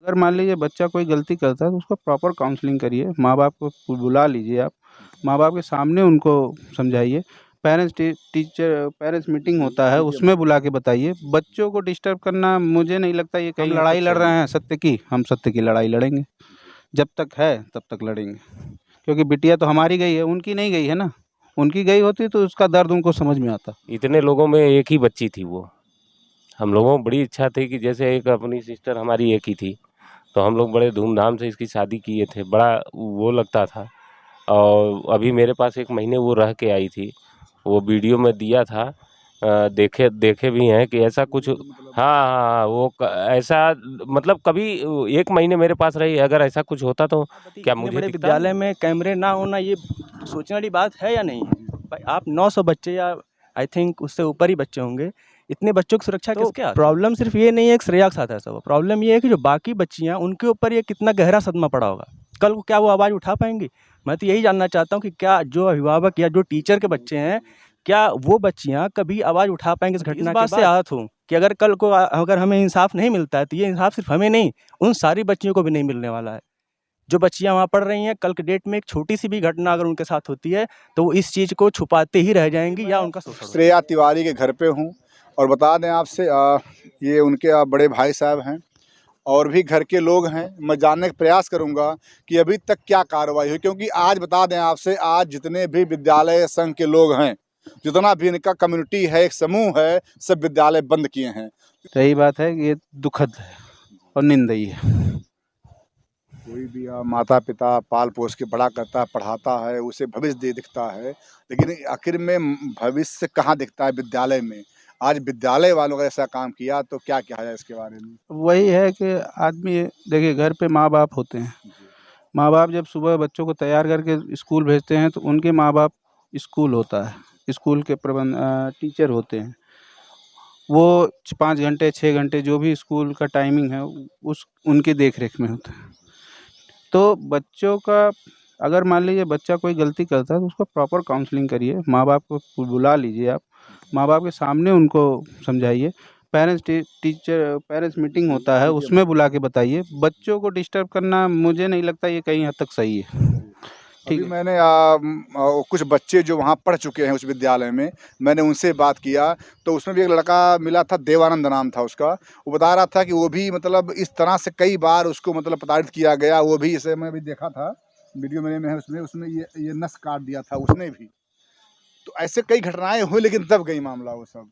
अगर मान लीजिए बच्चा कोई गलती करता है तो उसको प्रॉपर काउंसलिंग करिए, माँ बाप को बुला लीजिए आप, माँ बाप के सामने उनको समझाइए। पेरेंट्स मीटिंग होता है उसमें बुला के बताइए। बच्चों को डिस्टर्ब करना, मुझे नहीं लगता ये कहीं लड़ाई लड़ रहे हैं सत्य की, हम सत्य की लड़ाई लड़ेंगे, जब तक है तब तक लड़ेंगे। क्योंकि बिटिया तो हमारी गई है, उनकी नहीं गई है ना। उनकी गई होती तो उसका दर्द उनको समझ में आता। इतने लोगों में एक ही बच्ची थी वो। हम लोगों को बड़ी इच्छा थी कि जैसे एक अपनी सिस्टर हमारी एक ही थी, तो हम लोग बड़े धूमधाम से इसकी शादी किए थे, बड़ा वो लगता था। और अभी मेरे पास 1 महीने वो रह के आई थी, वो वीडियो में दिया था। देखे देखे भी हैं कि ऐसा कुछ, हाँ हाँ हाँ, वो ऐसा मतलब कभी 1 महीने मेरे पास रही, अगर ऐसा कुछ होता तो क्या इतने मुझे बड़े दिखता? विद्यालय में कैमरे ना होना ये सोचने वाली बात है या नहीं है? भाई आप 900 बच्चे या आई थिंक उससे ऊपर ही बच्चे होंगे, इतने बच्चों की सुरक्षा किसके हाथ में? प्रॉब्लम सिर्फ ये नहीं है कि श्रेया के साथ ऐसा हुआ, प्रॉब्लम ये है कि जो बाकी बच्चियाँ उनके ऊपर ये कितना गहरा सदमा पड़ा होगा। कल को क्या वो आवाज़ उठा पाएंगी? मैं तो यही जानना चाहता हूँ कि क्या जो अभिभावक या जो टीचर के बच्चे हैं, क्या वो बच्चियाँ कभी आवाज़ उठा पाएंगी इस घटना के बाद? इस बात से आहत हूँ कि अगर कल को अगर हमें इंसाफ नहीं मिलता है तो ये इंसाफ सिर्फ हमें नहीं, उन सारी बच्चियों को भी नहीं मिलने वाला है जो बच्चियाँ वहाँ पढ़ रही हैं। कल के डेट में एक छोटी-सी भी घटना अगर उनके साथ होती है, तो वो इस चीज़ को छुपाते ही रह जाएँगी या उनका शोषण होगा। श्रेया तिवारी के घर पे हूँ और बता दें आपसे, ये उनके बड़े भाई साहब हैं और भी घर के लोग हैं। मैं जानने का प्रयास करूंगा कि अभी तक क्या कार्रवाई हुई, क्योंकि आज बता दें आपसे, आज जितने भी विद्यालय संघ के लोग हैं, जितना भी इनका कम्युनिटी है, एक समूह है, सब विद्यालय बंद किए हैं। सही बात है, ये दुखद है और निंदनीय है। कोई भी माता पिता पाल पोस के बड़ा करता है, पढ़ाता है, उसे भविष्य दिखता है, लेकिन आखिर में भविष्य कहाँ दिखता है? विद्यालय में। आज विद्यालय वालों का ऐसा काम किया तो क्या कहा जाए इसके बारे में? वही है कि आदमी, देखिए घर पे माँ बाप होते हैं, माँ बाप जब सुबह बच्चों को तैयार करके स्कूल भेजते हैं तो उनके माँ बाप, स्कूल होता है, स्कूल के टीचर होते हैं, वो 5 घंटे 6 घंटे जो भी स्कूल का टाइमिंग है उस उनकी देख रेख में होता है। तो बच्चों का, अगर मान लीजिए बच्चा कोई गलती करता है तो उसको प्रॉपर काउंसलिंग करिए, माँ बाप को बुला लीजिए आप, माँ बाप के सामने उनको समझाइए। पेरेंट्स मीटिंग होता है उसमें बुला के बताइए। बच्चों को डिस्टर्ब करना, मुझे नहीं लगता ये कहीं हद तक सही है। ठीक अभी है। मैंने कुछ बच्चे जो वहाँ पढ़ चुके हैं उस विद्यालय में, मैंने उनसे बात किया तो उसमें भी एक लड़का मिला था, देवानंद नाम था उसका। वो बता रहा था कि वो भी मतलब इस तरह से कई बार उसको मतलब प्रताड़ित किया गया। वो भी, इसे मैं भी देखा था, वीडियो मेरे में है, उसमें उसने ये नस काट दिया था उसने भी। तो ऐसे कई घटनाएं हुई, लेकिन दब गई मामला वो सब।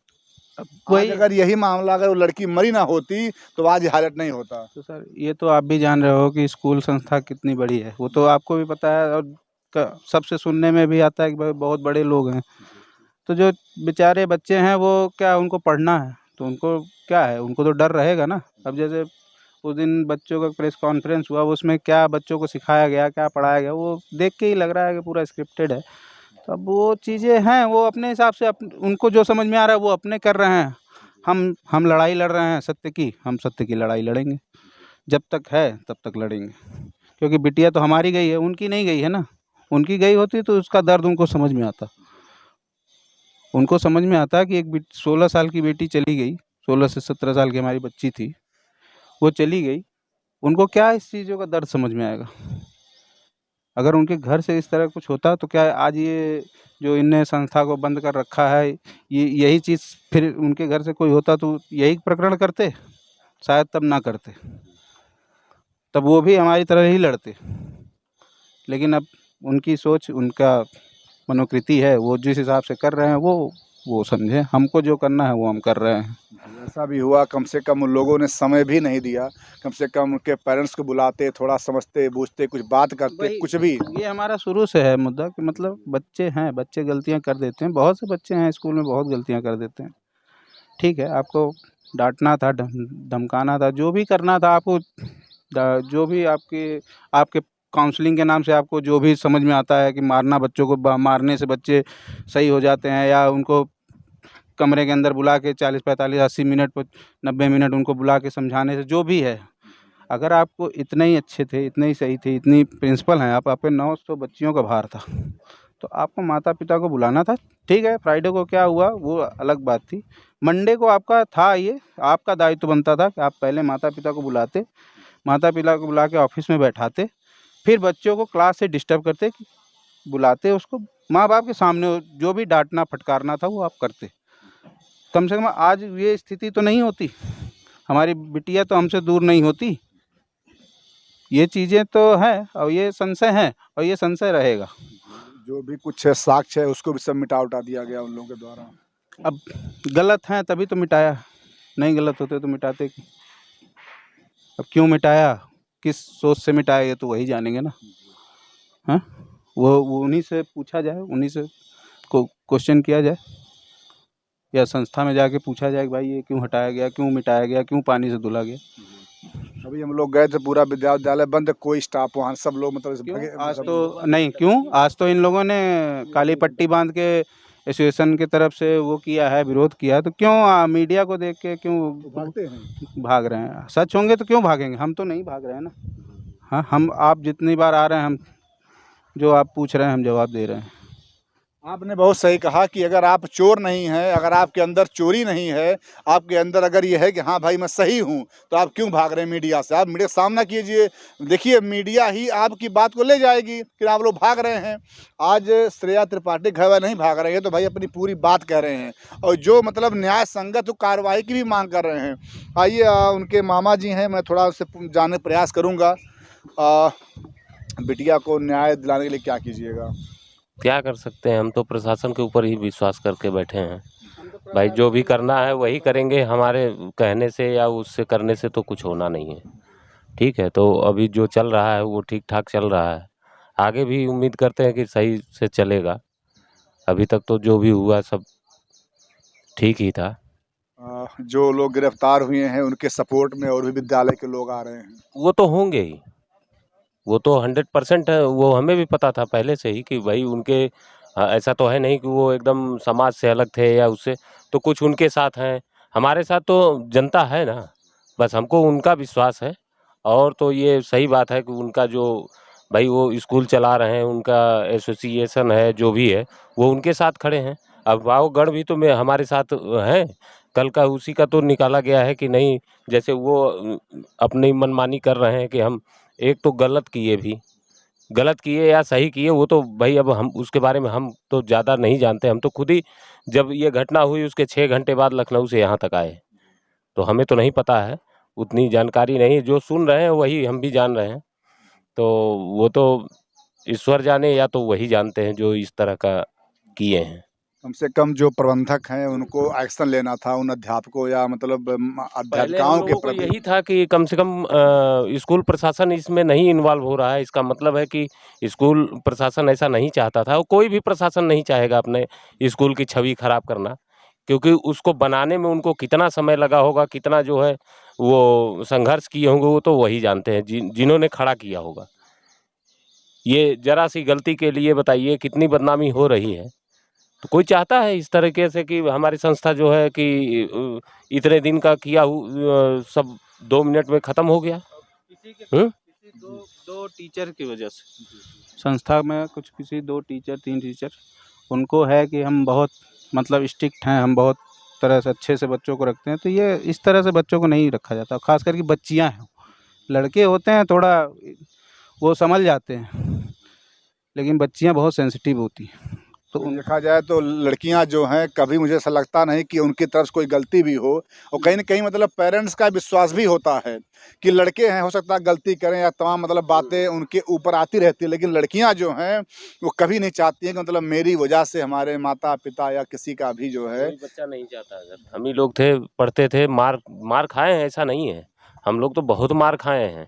आज वही, अगर यही मामला, अगर वो लड़की मरी ना होती तो आज ये हालत नहीं होता। तो सर ये तो आप भी जान रहे हो कि स्कूल संस्था कितनी बड़ी है, वो तो आपको भी पता है, और सबसे सुनने में भी आता है कि भाई बहुत बड़े लोग हैं। तो जो बेचारे बच्चे हैं वो क्या, उनको पढ़ना है तो उनको क्या है, उनको तो डर रहेगा ना। अब जैसे उस दिन बच्चों का प्रेस कॉन्फ्रेंस हुआ, उसमें क्या बच्चों को सिखाया गया, क्या पढ़ाया गया, वो देख के ही लग रहा है कि पूरा स्क्रिप्टेड है। तो अब वो चीज़ें हैं, वो अपने हिसाब से उनको जो समझ में आ रहा है वो अपने कर रहे हैं। हम लड़ाई लड़ रहे हैं सत्य की, हम सत्य की लड़ाई लड़ेंगे, जब तक है तब तक लड़ेंगे। क्योंकि बिटिया तो हमारी गई है, उनकी नहीं गई है ना। उनकी गई होती तो उसका दर्द उनको समझ में आता। उनको समझ में आता कि एक 16 साल की बेटी चली गई, 16 से 17 साल की हमारी बच्ची थी, वो चली गई। उनको क्या इस चीज़ों का दर्द समझ में आएगा? अगर उनके घर से इस तरह कुछ होता तो क्या आज ये जो इनने संस्था को बंद कर रखा है, ये यही चीज़ फिर उनके घर से कोई होता तो यही प्रकरण करते? शायद तब ना करते, तब वो भी हमारी तरह ही लड़ते। लेकिन अब उनकी सोच, उनका मनोकृति है, वो जिस हिसाब से कर रहे हैं वो समझें। हमको जो करना है वो हम कर रहे हैं। ऐसा भी हुआ, कम से कम उन लोगों ने समय भी नहीं दिया, कम से कम उनके पेरेंट्स को बुलाते, थोड़ा समझते बूझते, कुछ बात करते, वही, कुछ भी। ये हमारा शुरू से है मुद्दा कि मतलब बच्चे हैं, बच्चे गलतियां कर देते हैं, बहुत से बच्चे हैं स्कूल में बहुत गलतियां कर देते हैं। ठीक है, आपको डांटना था, धमकाना था, जो भी करना था आपको, जो भी आपके काउंसलिंग के नाम से आपको जो भी समझ में आता है कि मारना, बच्चों को मारने से बच्चे सही हो जाते हैं, या उनको कमरे के अंदर बुला के 40 45 80 मिनट 90 मिनट उनको बुला के समझाने से, जो भी है, अगर आपको इतने ही अच्छे थे, इतने ही सही थे, इतनी प्रिंसिपल हैं आप पे 900 बच्चियों का भार था, तो आपको माता पिता को बुलाना था। ठीक है, फ्राइडे को क्या हुआ वो अलग बात थी। मंडे को आपका था, ये आपका दायित्व बनता था कि आप पहले माता पिता को बुलाते, माता पिता को बुला के ऑफिस में बैठाते, फिर बच्चों को क्लास से डिस्टर्ब करते, बुलाते उसको, माँ बाप के सामने जो भी डांटना फटकारना था वो आप करते। कम से कम आज ये स्थिति तो नहीं होती, हमारी बिटिया तो हमसे दूर नहीं होती। ये चीज़ें तो हैं और ये संशय है और ये संशय रहेगा। जो भी कुछ है साक्ष्य है उसको भी सब मिटा उटा दिया गया उन लोगों के द्वारा। अब गलत हैं तभी तो मिटाया, नहीं गलत होते तो मिटाते क्यों? अब क्यों मिटाया, किस सोच से मिटाया, ये तो वही जानेंगे ना। हाँ, वो उन्हीं से पूछा जाए, उन्हीं से क्वेश्चन किया जाए, या संस्था में जाके पूछा जाए कि भाई ये क्यों हटाया गया, क्यों मिटाया गया, क्यों पानी से धुला गया। अभी हम लोग गए थे, पूरा विद्यालय बंद, कोई स्टाफ वहाँ, सब लोग मतलब क्यों भगे- आज सब- तो नहीं, क्यों आज तो इन लोगों ने काली पट्टी बांध के एसोसिएशन की तरफ से वो किया है, विरोध किया है, तो क्यों मीडिया को देख के क्यों भागते हैं। भाग रहे हैं? सच होंगे तो क्यों भागेंगे? हम तो नहीं भाग रहे हैं ना। हाँ, हम आप जितनी बार आ रहे हैं, हम जो आप पूछ रहे हैं हम जवाब दे रहे हैं। आपने बहुत सही कहा कि अगर आप चोर नहीं हैं, अगर आपके अंदर चोरी नहीं है, आपके अंदर अगर ये है कि हाँ भाई मैं सही हूँ, तो आप क्यों भाग रहे हैं मीडिया से? आप मीडिया का सामना कीजिए, देखिए मीडिया ही आपकी बात को ले जाएगी कि आप लोग भाग रहे हैं। आज श्रेया त्रिपाठी घर वाले नहीं भाग रहे हैं, तो भाई अपनी पूरी बात कह रहे हैं और जो मतलब न्याय संगत कार्रवाई की भी मांग कर रहे हैं। आइए उनके मामा जी हैं, मैं थोड़ा उससे जानने का प्रयास करूँगा। बिटिया को न्याय दिलाने के लिए क्या कीजिएगा? क्या कर सकते हैं, हम तो प्रशासन के ऊपर ही विश्वास करके बैठे हैं भाई। जो भी करना है वही करेंगे, हमारे कहने से या उससे करने से तो कुछ होना नहीं है। ठीक है, तो अभी जो चल रहा है वो ठीक ठाक चल रहा है, आगे भी उम्मीद करते हैं कि सही से चलेगा। अभी तक तो जो भी हुआ सब ठीक ही था। जो लोग गिरफ्तार हुए हैं उनके सपोर्ट में और भी विद्यालय के लोग आ रहे हैं। वो तो होंगे ही, वो तो 100% है, वो हमें भी पता था पहले से ही कि भाई उनके ऐसा तो है नहीं कि वो एकदम समाज से अलग थे या उससे, तो कुछ उनके साथ हैं, हमारे साथ तो जनता है ना। बस हमको उनका विश्वास है, और तो ये सही बात है कि उनका जो भाई वो स्कूल चला रहे हैं, उनका एसोसिएशन है जो भी है, वो उनके साथ खड़े हैं। अभिभावकगण भी तो हमारे साथ हैं। कल का उसी का तो निकाला गया है कि नहीं, जैसे वो अपनी मनमानी कर रहे हैं कि हम एक तो गलत किए या सही किए, वो तो भाई अब हम उसके बारे में हम तो ज़्यादा नहीं जानते। हम तो खुद ही जब ये घटना हुई उसके 6 घंटे बाद लखनऊ से यहाँ तक आए, तो हमें तो नहीं पता है, उतनी जानकारी नहीं। जो सुन रहे हैं वही हम भी जान रहे हैं, तो वो तो ईश्वर जाने या तो वही जानते हैं जो इस तरह का किए हैं। कम से कम जो प्रबंधक हैं उनको एक्शन लेना था, उन अध्यापकों या मतलब पहले हम अध्यापिकाओं के लोगों को प्रति। यही था कि कम से कम स्कूल प्रशासन इसमें नहीं इन्वॉल्व हो रहा है, इसका मतलब है कि स्कूल प्रशासन ऐसा नहीं चाहता था, और कोई भी प्रशासन नहीं चाहेगा अपने स्कूल की छवि खराब करना, क्योंकि उसको बनाने में उनको कितना समय लगा होगा, कितना जो है वो संघर्ष किए होंगे, वो तो वही जानते हैं जिन्होंने खड़ा किया होगा। ये जरा सी गलती के लिए बताइए कितनी बदनामी हो रही है। तो कोई चाहता है इस तरीके से कि हमारी संस्था जो है कि इतने दिन का किया सब 2 मिनट में ख़त्म हो गया? किसी दो टीचर की वजह से संस्था में कुछ किसी 2 टीचर 3 टीचर उनको है कि हम बहुत मतलब स्ट्रिक्ट हैं, हम बहुत तरह से अच्छे से बच्चों को रखते हैं, तो ये इस तरह से बच्चों को नहीं रखा जाता। खास करके बच्चियां हैं, लड़के होते हैं थोड़ा वो संभल जाते हैं, लेकिन बच्चियां बहुत सेंसिटिव होती हैं। तो देखा जाए तो लड़कियां जो हैं, कभी मुझे ऐसा लगता नहीं कि उनकी तरफ से कोई गलती भी हो, और कहीं ना कहीं मतलब पेरेंट्स का विश्वास भी होता है कि लड़के हैं, हो सकता है गलती करें या तमाम मतलब बातें उनके ऊपर आती रहती है, लेकिन लड़कियां जो हैं वो कभी नहीं चाहती हैं कि मतलब मेरी वजह से हमारे माता पिता या किसी का भी जो है। कोई बच्चा नहीं चाहता। अगर हम ही लोग थे, पढ़ते थे, मार खाए हैं, ऐसा नहीं है, हम लोग तो बहुत मार खाए हैं,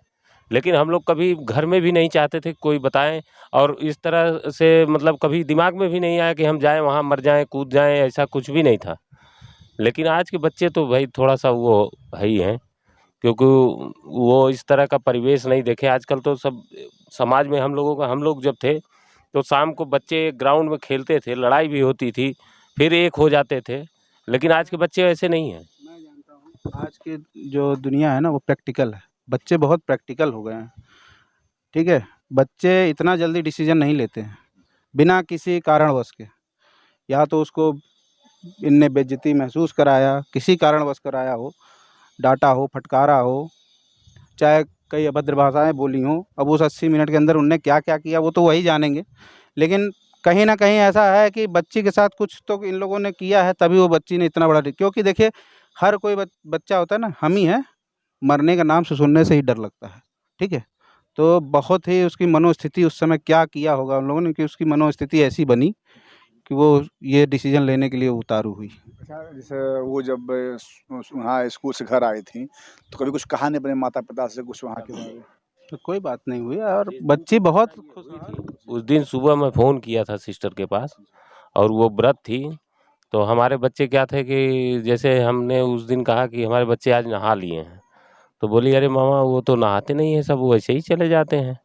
लेकिन हम लोग कभी घर में भी नहीं चाहते थे कोई बताएं, और इस तरह से मतलब कभी दिमाग में भी नहीं आया कि हम जाएं वहाँ मर जाएं कूद जाएं, ऐसा कुछ भी नहीं था। लेकिन आज के बच्चे तो भाई थोड़ा सा वो है ही हैं, क्योंकि वो इस तरह का परिवेश नहीं देखे। आजकल तो सब समाज में हम लोग जब थे तो शाम को बच्चे ग्राउंड में खेलते थे, लड़ाई भी होती थी, फिर एक हो जाते थे, लेकिन आज के बच्चे ऐसे नहीं हैं। मैं जानता हूँ आज की जो दुनिया है ना वो प्रैक्टिकल है, बच्चे बहुत प्रैक्टिकल हो गए हैं। ठीक है, बच्चे इतना जल्दी डिसीजन नहीं लेते हैं बिना किसी कारणवश के, या तो उसको इनने बेइज्जती महसूस कराया, किसी कारणवश कराया हो, डांटा हो, फटकारा हो, चाहे कई अभद्र भाषाएं बोली हों, अब उस 80 मिनट के अंदर उनने क्या क्या किया वो तो वही जानेंगे। लेकिन कहीं ना कहीं ऐसा है कि बच्ची के साथ कुछ तो इन लोगों ने किया है, तभी वो बच्ची ने इतना बड़ा, क्योंकि देखिए हर कोई बच्चा होता है ना, हम ही है, मरने का नाम से सुनने से ही डर लगता है। ठीक है, तो बहुत ही उसकी मनोस्थिति उस समय क्या किया होगा उन लोगों ने कि उसकी मनोस्थिति ऐसी बनी कि वो ये डिसीजन लेने के लिए उतारू हुई। अच्छा, जैसे वो जब वहाँ स्कूल से घर आई थी, तो कभी कुछ कहा नहीं अपने माता पिता से कुछ वहाँ के बारे में? तो कोई बात नहीं हुई और बच्ची बहुत खुश थी। उस दिन सुबह मैं फ़ोन किया था सिस्टर के पास और वो व्रत थी। तो हमारे बच्चे क्या थे कि जैसे हमने उस दिन कहा कि हमारे बच्चे आज नहा लिए हैं, तो बोली अरे मामा वो तो नहाते नहीं हैं, सब वैसे ही चले जाते हैं।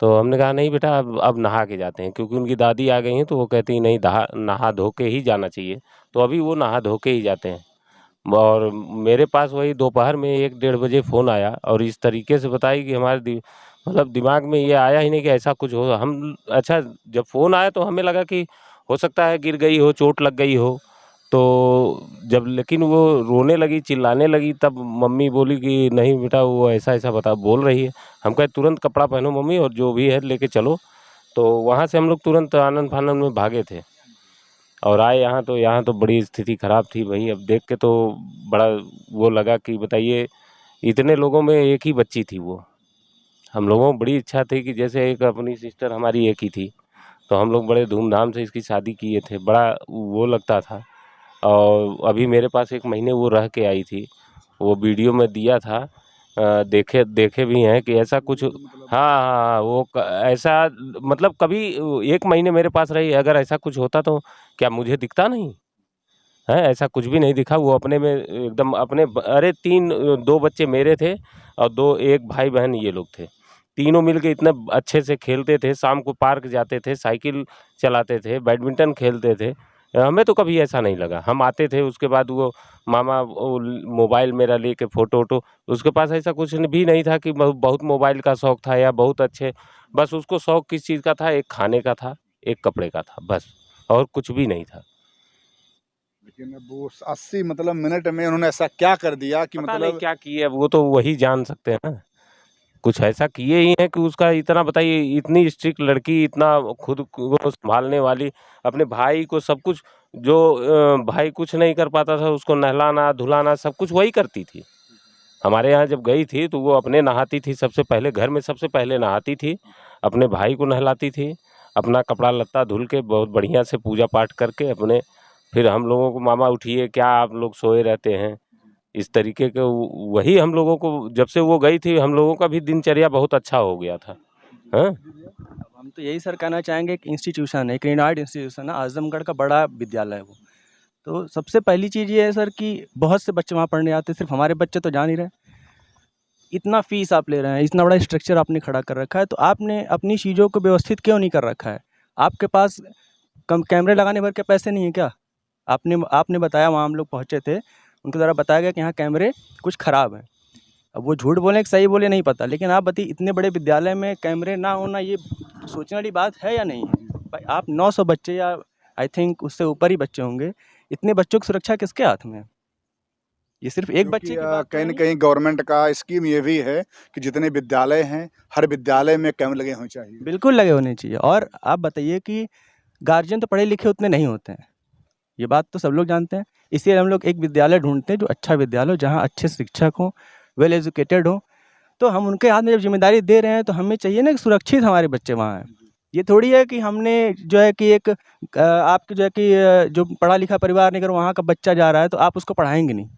तो हमने कहा नहीं बेटा अब नहा के जाते हैं, क्योंकि उनकी दादी आ गई हैं तो वो कहती हैं नहीं नहा धो के ही जाना चाहिए। तो अभी वो नहा धो के ही जाते हैं। और मेरे पास वही दोपहर में 1 डेढ़ बजे फ़ोन आया और इस तरीके से बताई कि हमारे मतलब दिमाग में ये आया ही नहीं कि ऐसा कुछ हो। हम अच्छा जब फ़ोन आया तो हमें लगा कि हो सकता है गिर गई हो, चोट लग गई हो। तो जब लेकिन वो रोने लगी, चिल्लाने लगी, तब मम्मी बोली कि नहीं बेटा वो ऐसा-ऐसा बोल रही है। हम कहे तुरंत कपड़ा पहनो मम्मी और जो भी है लेके चलो। तो वहाँ से हम लोग तुरंत आनन-फानन में भागे थे और आए यहाँ तो बड़ी स्थिति ख़राब थी भई। अब देख के तो बड़ा वो लगा कि बताइए इतने लोगों में एक ही बच्ची थी वो। हम लोगों को बड़ी इच्छा थी कि जैसे एक अपनी सिस्टर हमारी एक ही थी, तो हम लोग बड़े धूमधाम से इसकी शादी किए थे। बड़ा वो लगता था और अभी मेरे पास 1 महीने वो रह के आई थी। वो वीडियो में दिया था, देखे देखे भी हैं कि ऐसा कुछ हाँ, हाँ, हाँ, वो क ऐसा मतलब कभी 1 महीने मेरे पास रही, अगर ऐसा कुछ होता तो क्या मुझे दिखता नहीं? हैं, ऐसा कुछ भी नहीं दिखा। वो अपने में एकदम अपने अरे 2 बच्चे मेरे थे और 2 एक भाई-बहन ये लोग थे। तीनों मिलके इतने अच्छे से खेलते थे, शाम को पार्क जाते थे, साइकिल चलाते थे, बैडमिंटन खेलते थे। हमें तो कभी ऐसा नहीं लगा। हम आते थे उसके बाद वो मामा वो मोबाइल मेरा लेके फ़ोटो-वोटो, उसके पास ऐसा कुछ भी नहीं था कि बहुत मोबाइल का शौक था या बहुत अच्छे, बस उसको शौक किस चीज़ का था, एक खाने का था, एक कपड़े का था, बस और कुछ भी नहीं था। लेकिन अब वो 80 मतलब मिनट में उन्होंने ऐसा क्या कर दिया कि पता नहीं मतलब क्या किए, अब वो तो वही जान सकते हैं ना। कुछ ऐसा किए ही हैं कि उसका इतना बताइए, इतनी स्ट्रिक्ट लड़की, इतना खुद को सँभालने वाली, अपने भाई को सब कुछ जो भाई कुछ नहीं कर पाता था, उसको नहलाना, धुलाना सब कुछ वही करती थी। हमारे यहाँ जब गई थी तो वो अपने नहाती थी सबसे पहले, घर में सबसे पहले नहाती थी, अपने भाई को नहलाती थी, अपना कपड़ा-लत्ता धुल के बहुत बढ़िया से पूजा-पाठ करके अपने फिर हम लोगों को मामा उठिए, क्या आप लोग सोए रहते हैं? इस तरीके के वही हम लोगों को जब से वो गई थी, हम लोगों का भी दिनचर्या बहुत अच्छा हो गया था। हाँ? अब हम तो यही सर कहना चाहेंगे, एक इंस्टीट्यूशन है, एक रिनाउंड इंस्टीट्यूशन है, आज़मगढ़ का बड़ा विद्यालय है वो। तो सबसे पहली चीज़ ये है सर कि बहुत से बच्चे वहाँ पढ़ने आते हैं, सिर्फ हमारे बच्चे तो जा नहीं रहे। इतना फ़ीस आप ले रहे हैं, इतना बड़ा स्ट्रक्चर आपने खड़ा कर रखा है, तो आपने अपनी चीज़ों को व्यवस्थित क्यों नहीं कर रखा है? आपके पास कम कैमरे लगाने भर के पैसे नहीं हैं क्या? आपने आपने बताया, वहाँ हम लोग पहुँचे थे, उनके द्वारा बताया गया कि यहाँ कैमरे कुछ ख़राब हैं। अब वो झूठ बोले कि सही बोले नहीं पता, लेकिन आप बताइए इतने बड़े विद्यालय में कैमरे ना होना ये सोचने वाली बात है या नहीं है? भाई आप 900 बच्चे या आई थिंक उससे ऊपर ही बच्चे होंगे, इतने बच्चों की सुरक्षा किसके हाथ में है? ये सिर्फ एक क्योंकि बच्चे की बात तो कहीं न नहीं है। कहीं गवर्नमेंट का स्कीम ये भी है कि जितने विद्यालय हैं, हर विद्यालय में कैमरे लगे होने चाहिए। बिल्कुल लगे होने चाहिए। और आप बताइए कि गार्जियन तो पढ़े लिखे उतने नहीं होते हैं, ये बात तो सब लोग जानते हैं। इसलिए हम लोग एक विद्यालय ढूँढते हैं जो अच्छा विद्यालय हो, जहाँ अच्छे शिक्षक हों, वेल एजुकेटेड हों। तो हम उनके हाथ में जब ज़िम्मेदारी दे रहे हैं तो हमें चाहिए ना कि सुरक्षित हमारे बच्चे वहाँ हैं। ये थोड़ी है कि हमने जो है कि एक आपके जो है कि जो पढ़ा लिखा परिवार नहीं, अगर वहाँ का बच्चा जा रहा है तो आप उसको पढ़ाएँगे नहीं।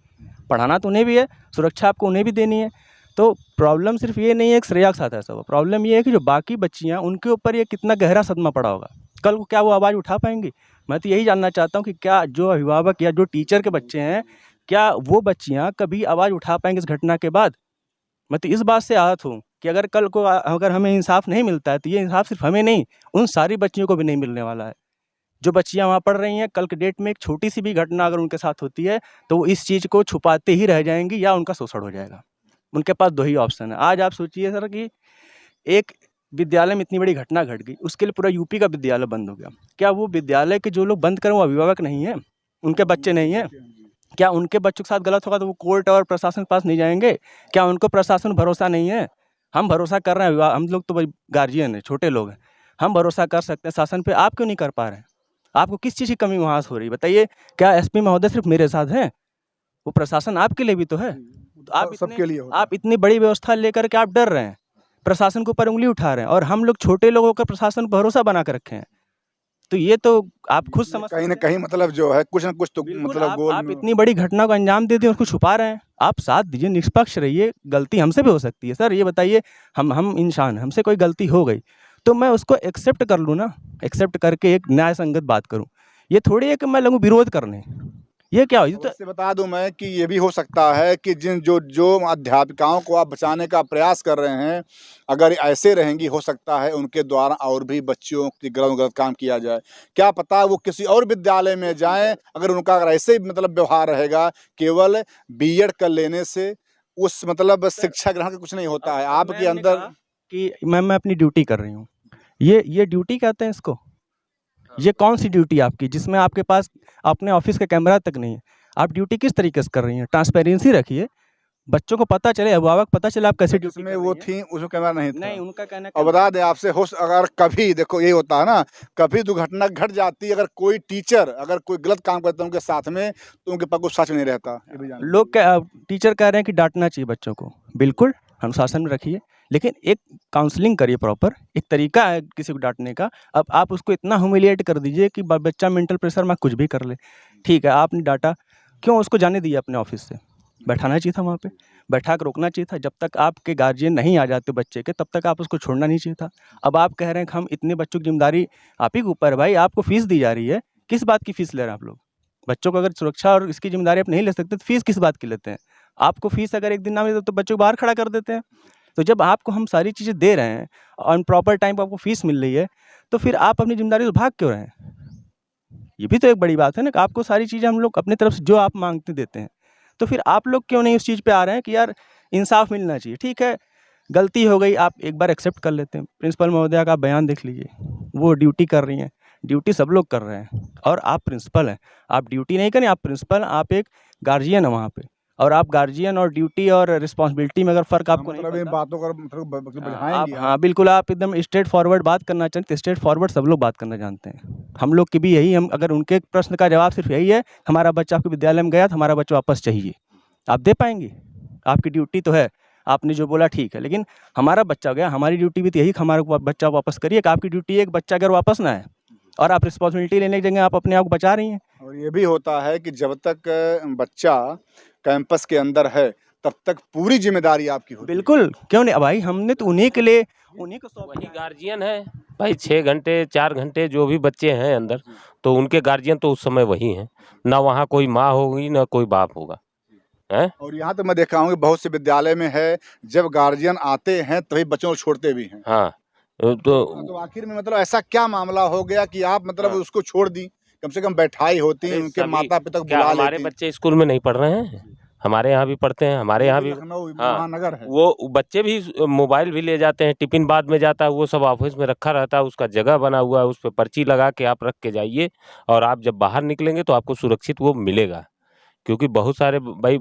पढ़ाना तो उन्हें भी है, सुरक्षा आपको उन्हें भी देनी है। तो प्रॉब्लम सिर्फ़ ये नहीं है कि श्रेया के साथ ऐसा हुआ, प्रॉब्लम ये है कि जो बाकी बच्चियाँ उनके ऊपर ये कितना गहरा सदमा पड़ा होगा। कल को क्या वो आवाज़ उठा पाएँगी? मैं तो यही जानना चाहता हूँ कि क्या जो अभिभावक या जो टीचर के बच्चे हैं, क्या वो बच्चियाँ कभी आवाज़ उठा पाएँगी इस घटना के बाद? मैं तो इस बात से आहत हूँ कि अगर कल को अगर हमें इंसाफ़ नहीं मिलता है, तो ये इंसाफ़ सिर्फ़ हमें नहीं, उन सारी बच्चियों को भी नहीं मिलने वाला है। जो बच्चियाँ वहाँ पढ़ रही हैं, कल के डेट में एक छोटी-सी भी घटना अगर उनके साथ होती है, तो वो इस चीज़ को छुपाते ही रह जाएँगी या उनका शोषण हो जाएगा। उनके पास 2 ही ऑप्शन है। आज आप सोचिए सर कि एक विद्यालय में इतनी बड़ी घटना घट गई, उसके लिए पूरा यूपी का विद्यालय बंद हो गया। क्या वो विद्यालय के जो लोग बंद करें वो अभिभावक नहीं हैं? उनके बच्चे नहीं हैं? क्या उनके बच्चों के साथ गलत होगा तो वो कोर्ट और प्रशासन के पास नहीं जाएँगे? क्या उनको प्रशासन पे भरोसा नहीं है? हम भरोसा कर रहे हैं, हम लोग तो भाई गार्जियन हैं, छोटे लोग हैं, हम भरोसा कर सकते हैं शासन पे, आप क्यों नहीं कर पा रहे हैं? आपको किस चीज़ की कमी वहाँ से हो रही है बताइए? क्या एसपी महोदय सिर्फ मेरे साथ हैं? वो प्रशासन आपके लिए भी तो है। तो आप सबके लिए होता है। आप इतनी बड़ी व्यवस्था लेकर के आप डर रहे हैं, प्रशासन के ऊपर उंगली उठा रहे हैं, और हम लोग छोटे लोगों का प्रशासन पर भरोसा बना कर रखे हैं। तो ये तो आप खुद समझ कहीं न सकते हैं। कहीं मतलब जो है कुछ न कुछ तो बिल्कुल, मतलब गोल आप में इतनी बड़ी घटना को अंजाम दे दिए, उसको छुपा रहे हैं। आप साथ दीजिए, निष्पक्ष रहिए, गलती हमसे भी हो सकती है। सर ये बताइए, हम इंसान हैं, हमसे कोई गलती हो गई, तो मैं उसको एक्सेप्ट कर लूँ ना, एक्सेप्ट करके एक न्याय संगत बात करूँ। ये थोड़ी है कि मैं लगूँ विरोध करने, ये क्या हुआ? ये तो वैसे बता दूं मैं कि ये भी हो सकता है कि जिन जो जो अध्यापिकाओं को आप बचाने का प्रयास कर रहे हैं, अगर ऐसे रहेंगी, हो सकता है उनके द्वारा और भी बच्चियों की गलत काम किया जाए। क्या पता वो किसी और विद्यालय में जाएं, अगर उनका अगर ऐसे ही मतलब व्यवहार रहेगा, केवल बीएड कर लेने से उस मतलब शिक्षा ग्रहण का कुछ नहीं होता है। आपके अंदर कि मैं अपनी ड्यूटी कर रही हूँ, ये ड्यूटी कहते हैं इसको? ये कौन सी ड्यूटी आपकी जिसमें आपके पास अपने ऑफिस का कैमरा तक नहीं है? आप ड्यूटी किस तरीके से कर रही हैं? ट्रांसपेरेंसी रखिए, बच्चों को पता चले, अभिभावक को पता चले आप कैसे ड्यूटी जिसमें कर वो रही हैं। थी उसमें कैमरा नहीं था। नहीं, उनका कहना और बता दें आपसे, हो अगर कभी देखो यही होता है ना, कभी दुर्घटना घट जाती है, अगर कोई टीचर अगर कोई गलत काम करता है उनके साथ में, तो उनके पास कुछ सच नहीं रहता। ये भी जान लीजिए। लोग क्या टीचर कह रहे हैं कि डांटना चाहिए बच्चों को, बिल्कुल अनुशासन में रखिए, लेकिन एक काउंसलिंग करिए प्रॉपर, एक तरीका है किसी को डांटने का। अब आप उसको इतना ह्यूमिलिएट कर दीजिए कि बच्चा मेंटल प्रेशर में कुछ भी कर ले। ठीक है, आपने डांटा, क्यों उसको जाने दिया अपने ऑफिस से? बैठाना चाहिए था वहाँ पे, बैठा के रोकना चाहिए था। जब तक आपके गार्जियन नहीं आ जाते बच्चे के, तब तक आप उसको छोड़ना नहीं चाहिए था। अब आप कह रहे हैं कि हम इतने बच्चों की जिम्मेदारी आप ही के ऊपर है। भाई आपको फीस दी जा रही है, किस बात की फीस ले रहे हैं आप लोग? बच्चों को अगर सुरक्षा और इसकी जिम्मेदारी आप नहीं ले सकते, तो फीस किस बात की लेते हैं? आपको फीस अगर एक दिन ना मिले तो बच्चों को बाहर खड़ा कर देते हैं। तो जब आपको हम सारी चीज़ें दे रहे हैं और प्रॉपर टाइम पे आपको फीस मिल रही है, तो फिर आप अपनी जिम्मेदारी से भाग क्यों रहे हैं? ये भी तो एक बड़ी बात है ना कि आपको सारी चीज़ें हम लोग अपनी तरफ से जो आप मांगते देते हैं, तो फिर आप लोग क्यों नहीं उस चीज़ पे आ रहे हैं कि यार इंसाफ मिलना चाहिए? ठीक है, गलती हो गई, आप एक बार एक्सेप्ट कर लेते हैं। प्रिंसिपल महोदया का आप बयान देख लीजिए, वो ड्यूटी कर रही हैं, ड्यूटी सब लोग कर रहे हैं, और आप प्रिंसिपल हैं। आप ड्यूटी नहीं करें, आप प्रिंसिपल, आप एक गार्जियन हैं वहाँ पे, और आप गार्जियन और ड्यूटी और रिस्पॉन्सिबिलिटी में अगर फ़र्क आपको नहीं मतलब इन पता, बातों का मतलब हाँ, बुझाएंगे आप। हाँ, बिल्कुल आप एकदम स्ट्रेट फॉरवर्ड बात करना चाहते हैं, स्ट्रेट फॉरवर्ड सब लोग बात करना जानते हैं। हम लोग की भी यही, हम अगर उनके प्रश्न का जवाब सिर्फ यही है, हमारा बच्चा आपके विद्यालय में गया तो हमारा बच्चा वापस चाहिए, आप दे पाएँगे? आपकी ड्यूटी तो है, आपने जो बोला ठीक है, लेकिन हमारा बच्चा गया, हमारी ड्यूटी भी तो यही कि हमारा बच्चा वापस करिए। कि आपकी ड्यूटी है कि बच्चा अगर वापस ना आए, और आप रिस्पॉन्सिबिलिटी लेने की जगह आप अपने आप को बचा रही हैं। और ये भी होता है कि जब तक बच्चा कैंपस के अंदर है, तब तक पूरी जिम्मेदारी आपकी होती है। बिल्कुल, क्यों नहीं? भाई हमने तो उन्हीं के लिए, उन्हीं को सौंपा वही है। गार्जियन है भाई, 6 घंटे 4 घंटे जो भी बच्चे हैं अंदर, तो उनके गार्जियन तो उस समय वही हैं। ना वहाँ कोई माँ होगी, ना कोई बाप होगा, हैं? और यहाँ तो मैं देखा हूँ कि बहुत से विद्यालय में है, जब गार्जियन आते हैं तभी बच्चों को छोड़ते भी हैं। हाँ, तो तो आखिर में मतलब ऐसा क्या मामला हो गया कि आप मतलब हाँ। उसको छोड़ दी? कम से कम बैठाई होती, अरे उनके सभी, माता-पिता को क्या बुला हमारे लेती। बच्चे स्कूल में नहीं पढ़ रहे हैं? हमारे यहाँ भी पढ़ते हैं, हमारे यहाँ भी। लखनऊ हाँ, महानगर है। वो बच्चे भी मोबाइल भी ले जाते हैं, टिफ़िन बाद में जाता है, वो सब ऑफिस में रखा रहता है, उसका जगह बना हुआ है, उस पे पर्ची लगा के आप रख के जाइए, और आप जब बाहर निकलेंगे तो आपको सुरक्षित वो मिलेगा। क्योंकि बहुत सारे भाई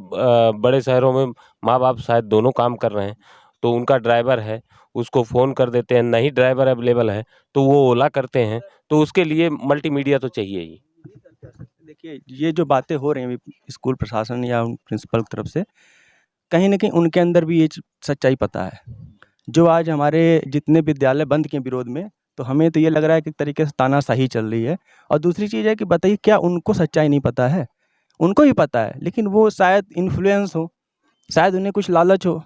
बड़े शहरों में माँ-बाप शायद दोनों काम कर रहे हैं, तो उनका ड्राइवर है, उसको फ़ोन कर देते हैं, नहीं ड्राइवर अवेलेबल है, तो वो ओला करते हैं, तो उसके लिए मल्टीमीडिया तो चाहिए ही। देखिए, ये जो बातें हो रही हैं अभी स्कूल प्रशासन या प्रिंसिपल की तरफ से, कहीं न कहीं उनके अंदर भी ये सच्चाई पता है। जो आज हमारे जितने विद्यालय बंद किए विरोध में, तो हमें तो ये लग रहा है कि एक तरीके से तानाशाही चल रही है। और दूसरी चीज़ है कि बताइए, क्या उनको सच्चाई नहीं पता है? उनको भी पता है, लेकिन वो शायद इन्फ्लुएंस हो, शायद उन्हें कुछ लालच हो।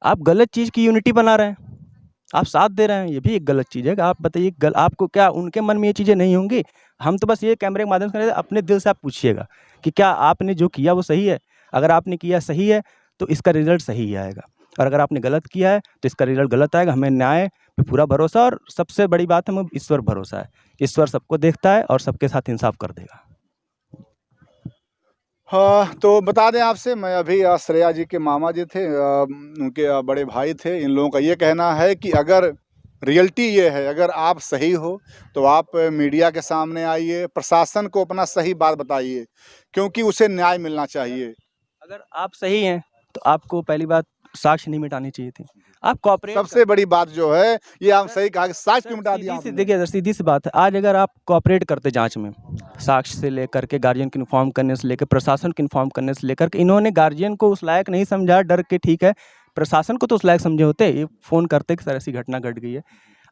आप गलत चीज़ की यूनिटी बना रहे हैं, आप साथ दे रहे हैं, ये भी एक गलत चीज़ है। कि आप बताइए, आपको क्या उनके मन में ये चीज़ें नहीं होंगी? हम तो बस ये कैमरे के माध्यम से अपने दिल से आप पूछिएगा कि क्या आपने जो किया वो सही है? अगर आपने किया सही है, तो इसका रिज़ल्ट सही ही आएगा, और अगर आपने गलत किया है, तो इसका रिज़ल्ट गलत आएगा। हमें न्याय पे पूरा भरोसा, और सबसे बड़ी बात हमें ईश्वर भरोसा है। ईश्वर सबको देखता है और सबके साथ इंसाफ कर देगा। हाँ, तो बता दें आपसे, मैं अभी श्रेया जी के मामा जी थे, उनके बड़े भाई थे। इन लोगों का ये कहना है कि अगर रियलिटी ये है, अगर आप सही हो तो आप मीडिया के सामने आइए, प्रशासन को अपना सही बात बताइए, क्योंकि उसे न्याय मिलना चाहिए। अगर आप सही हैं, तो आपको पहली बात साक्ष्य नहीं मिटानी चाहिए थी। आप कॉपरेट सबसे बड़ी बात जो है ये आप सही कहा कि साक्ष्य क्यों मिटा दिया आपने? देखिए सर, सीधी सी बात है, आज अगर आप कॉपरेट करते जांच में, साक्ष्य से लेकर के गार्जियन को इन्फॉर्म करने से लेकर प्रशासन को इन्फॉर्म करने से लेकर के, इन्होंने गार्जियन को उस लायक नहीं समझा, डर के, ठीक है, प्रशासन को तो उस लायक समझे होते, ये फ़ोन करते कि सर ऐसी घटना घट गई है।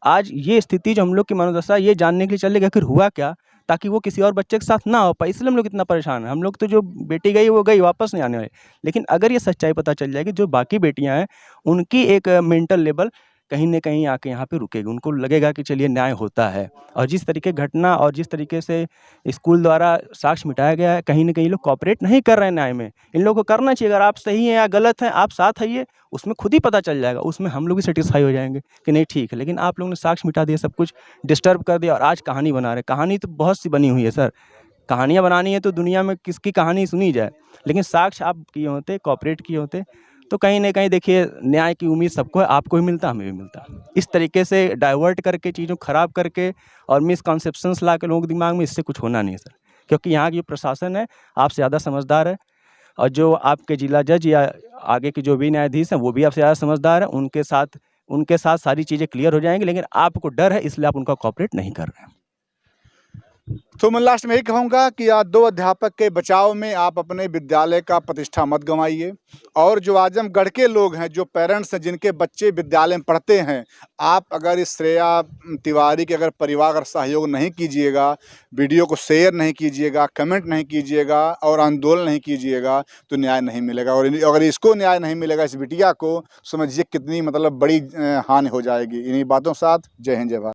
आज ये स्थिति जो हम लोग की मनोदशा, ये जानने के लिए चले गए आखिर हुआ क्या, ताकि वो किसी और बच्चे के साथ ना हो पाए, इसलिए हम लोग इतना परेशान हैं। हम लोग तो जो बेटी गई वो गई, वापस नहीं आने वाली। लेकिन अगर ये सच्चाई पता चल जाएगी, जो बाकी बेटियां हैं उनकी एक मेंटल लेवल कहीं न कहीं आके यहाँ पे रुकेगी, उनको लगेगा कि चलिए न्याय होता है। और जिस तरीके घटना और जिस तरीके से स्कूल द्वारा साक्ष्य मिटाया गया है, कहीं न कहीं लोग कोऑपरेट नहीं कर रहे हैं न्याय में। इन लोगों को करना चाहिए, अगर आप सही हैं या गलत हैं, आप साथ आइए, उसमें खुद ही पता चल जाएगा, उसमें हम लोग भी सैटिस्फाई हो जाएँगे कि नहीं ठीक है। लेकिन आप लोगों ने साक्ष्य मिटा दिया, सब कुछ डिस्टर्ब कर दिया और आज कहानी बना रहे हैं। कहानी तो बहुत सी बनी हुई है सर, कहानियाँ बनानी है तो दुनिया में किसकी कहानी सुनी जाए, लेकिन साक्ष्य आप किए होते, कोऑपरेट किए होते, तो कहीं न कहीं देखिए न्याय की उम्मीद सबको है, आपको भी मिलता, हमें भी मिलता। इस तरीके से डाइवर्ट करके, चीज़ों को ख़राब करके और मिसकंसेप्शंस ला के लोगों के दिमाग में, इससे कुछ होना नहीं है सर। क्योंकि यहाँ की जो प्रशासन है, आपसे ज़्यादा समझदार है और जो आपके जिला जज या आगे के जो भी न्यायाधीश हैं, वो भी आपसे ज़्यादा समझदार हैं। उनके साथ सारी चीज़ें क्लियर हो जाएँगी, लेकिन आपको डर है, इसलिए आप उनका कोऑपरेट नहीं कर रहे हैं। तो मैं लास्ट में यही कहूँगा कि आज 2 अध्यापक के बचाव में आप अपने विद्यालय का प्रतिष्ठा मत गंवाइए। और जो आजमगढ़ के लोग हैं, जो पेरेंट्स हैं, जिनके बच्चे विद्यालय में पढ़ते हैं, आप अगर इस श्रेया तिवारी के अगर परिवार का सहयोग नहीं कीजिएगा, वीडियो को शेयर नहीं कीजिएगा, कमेंट नहीं कीजिएगा और आंदोलन नहीं कीजिएगा, तो न्याय नहीं मिलेगा। और अगर इसको न्याय नहीं मिलेगा, इस बिटिया को, समझिए कितनी मतलब बड़ी हानि हो जाएगी। इन्हीं बातों के साथ जय हिंद, जय भारत।